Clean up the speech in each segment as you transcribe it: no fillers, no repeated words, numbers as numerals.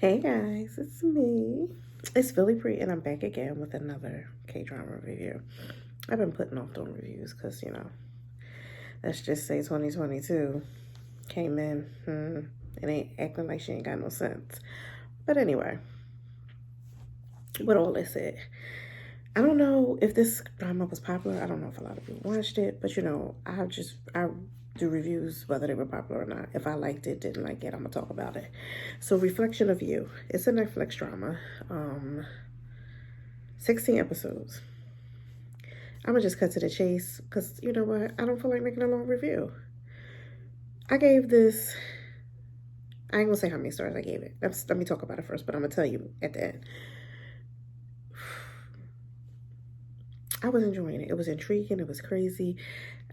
Hey guys, it's me. It's Philly Pre, and I'm back again with another K drama review. I've been putting off doing reviews because, let's just say 2022 came in and ain't acting like she ain't got no sense. But anyway, with all that said, I don't know if this drama was popular. I don't know if a lot of people watched it, but I do reviews whether they were popular or not. If I liked it, didn't like it, I'm gonna talk about it. So, Reflection of You. It's a Netflix drama. 16 episodes. I'm gonna just cut to the chase because you know what? I don't feel like making a long review. I gave this. I ain't gonna say how many stars I gave it. Let me talk about it first, but I'm gonna tell you at the end. I was enjoying it. It was intriguing. It was crazy.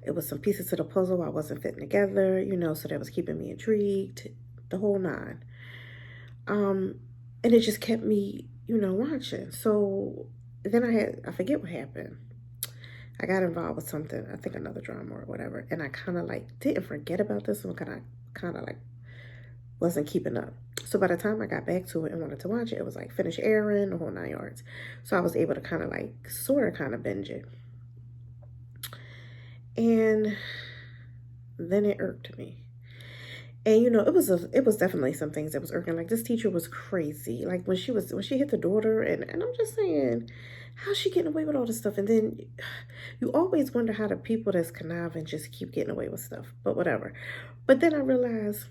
It was some pieces to the puzzle I wasn't fitting together, so that was keeping me intrigued. The whole nine. And it just kept me, watching. So then I forget what happened. I got involved with something, I think another drama or whatever, and I kind of like didn't forget about this one, kind of like wasn't keeping up. So by the time I got back to it and wanted to watch it, it was like finish airing the whole 9 yards. So I was able to kind of like kind of binge it, and then it irked me. And it was definitely some things that was irking. Like this teacher was crazy. Like when she hit the daughter, and I'm just saying, how's she getting away with all this stuff? And then you always wonder how the people that's conniving just keep getting away with stuff. But whatever. But then I realized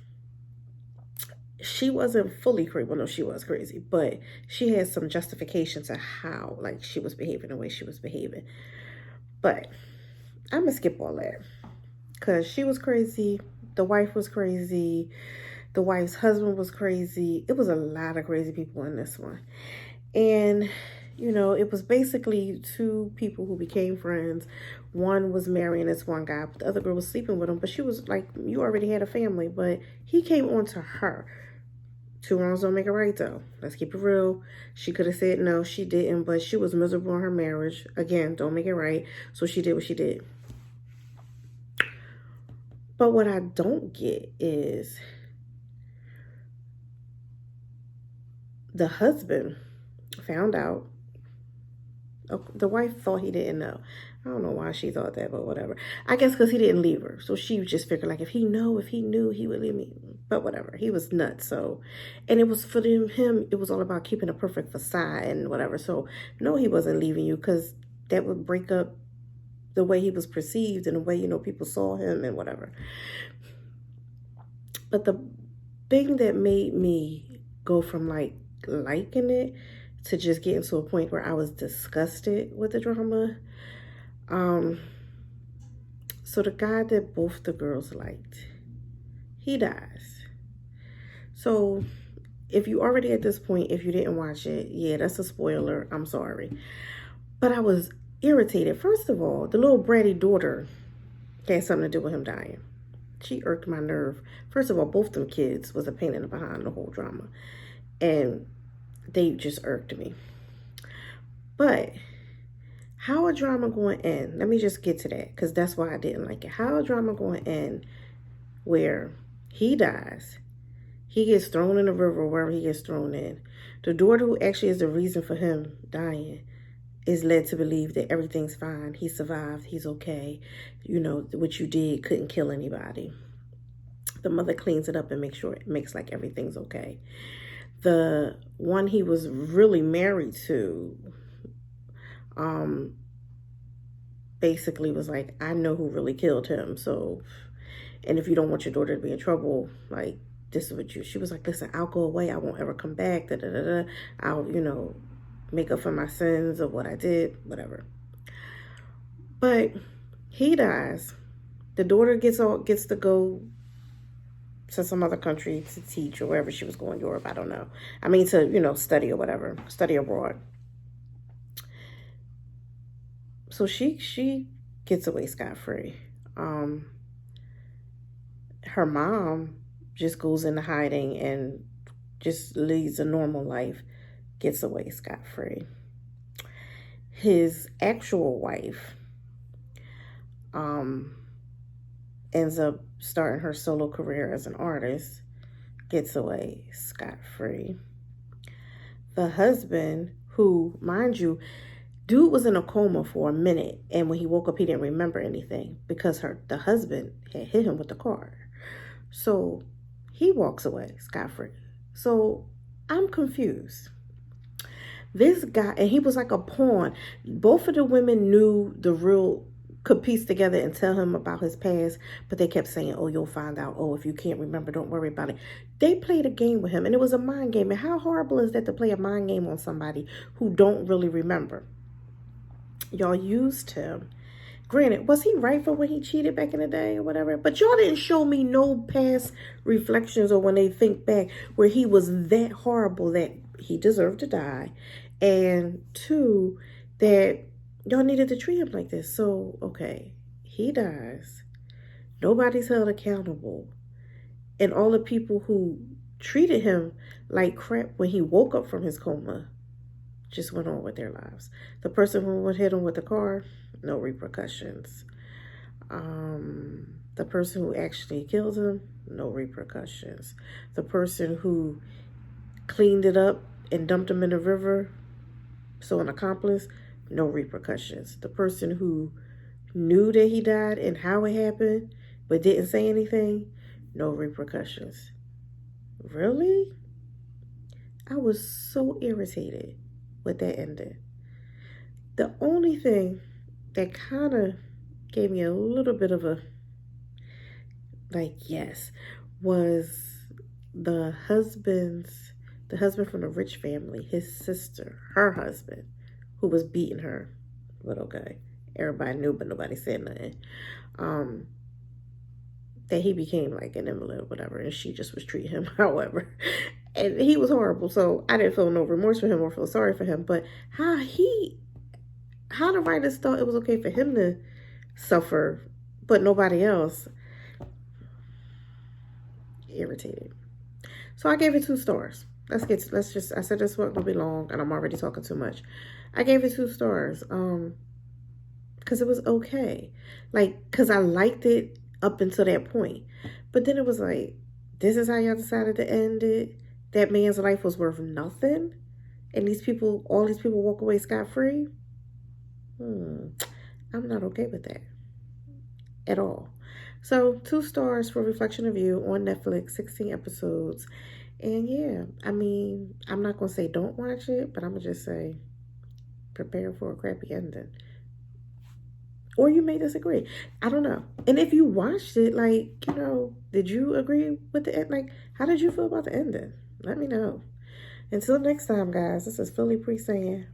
she wasn't fully crazy. Well, no, she was crazy, but she had some justification to how like she was behaving the way she was behaving. But I'm gonna skip all that because she was crazy. The wife was crazy. The wife's husband was crazy. It was a lot of crazy people in this one. And, it was basically two people who became friends. One was marrying this one guy, but the other girl was sleeping with him. But she was like, you already had a family, but he came on to her. Two wrongs don't make a right, though. Let's keep it real. She could have said no, she didn't, but she was miserable in her marriage. Again, don't make it right. So she did what she did. But what I don't get is the husband found out. The wife thought he didn't know. I don't know why she thought that, but whatever. I guess because he didn't leave her. So she just figured, like, if he knew, he would leave me. But whatever. He was nuts. So, and it was for him, it was all about keeping a perfect facade and whatever. So, no, he wasn't leaving you because that would break up the way he was perceived and the way, people saw him and whatever. But the thing that made me go from like liking it to just getting to a point where I was disgusted with the drama. So the guy that both the girls liked, he dies. So if you already at this point, if you didn't watch it, yeah, that's a spoiler. I'm sorry. But I was irritated. First of all, the little bratty daughter had something to do with him dying. She irked my nerve. First of all, both them kids was a pain in the behind the whole drama. And they just irked me. But how a drama going to end? Let me just get to that because that's why I didn't like it. How a drama going to end where he dies, he gets thrown in the river wherever he gets thrown in. The daughter who actually is the reason for him dying is led to believe that everything's fine. He survived. He's okay. What you did couldn't kill anybody. The mother cleans it up and makes like everything's okay. The one he was really married to, basically was like, I know who really killed him. So, and if you don't want your daughter to be in trouble, like, this is what she was like, listen, I'll go away. I won't ever come back. Da, da, da, da. I'll, make up for my sins of what I did, whatever. But he dies. The daughter gets to go to some other country to teach or wherever she was going, Europe, I don't know. I mean, to, study or whatever, study abroad. So she gets away scot-free. Her mom just goes into hiding and just leads a normal life, gets away scot-free. His actual wife ends up starting her solo career as an artist, gets away scot-free. the husband, who, mind you, dude was in a coma for a minute, and when he woke up, he didn't remember anything because the husband had hit him with the car. So he walks away scot-free. So I'm confused. This guy, and he was like a pawn. Both of the women knew the real, could piece together and tell him about his past, but they kept saying, oh, you'll find out. Oh, if you can't remember, don't worry about it. They played a game with him, and it was a mind game. And how horrible is that, to play a mind game on somebody who don't really remember? Y'all used him. Granted, was he right for when he cheated back in the day or whatever? But y'all didn't show me no past reflections, or when they think back, where he was that horrible that he deserved to die. And two, that y'all needed to treat him like this. So, okay, he dies. Nobody's held accountable. And all the people who treated him like crap when he woke up from his coma just went on with their lives. The person who would hit him with the car, no repercussions. The person who actually killed him, no repercussions. The person who cleaned it up and dumped him in the river, so an accomplice, no repercussions. The person who knew that he died and how it happened but didn't say anything, no repercussions. Really? I was so irritated with that ending. The only thing that kind of gave me a little bit of a, like, yes, was the husband from the rich family, his sister, her husband, who was beating her. But okay, everybody knew, but nobody said nothing. That he became like an invalid or whatever, and she just was treating him however. And he was horrible, so I didn't feel no remorse for him or feel sorry for him. But how the writers thought it was okay for him to suffer, but nobody else, irritated. So I gave it 2 stars. I said this wasn't gonna be long, and I'm already talking too much. I gave it 2 stars, because it was okay. Like, because I liked it up until that point. But then it was like, this is how y'all decided to end it? That man's life was worth nothing? And all these people walk away scot-free? I'm not okay with that at all. So 2 stars for Reflection of You on Netflix, 16 episodes. And yeah, I mean, I'm not going to say don't watch it, but I'm going to just say prepare for a crappy ending. Or you may disagree. I don't know. And if you watched it, like, did you agree with the end? Like, how did you feel about the ending? Let me know. Until next time, guys, this is Philly Pre saying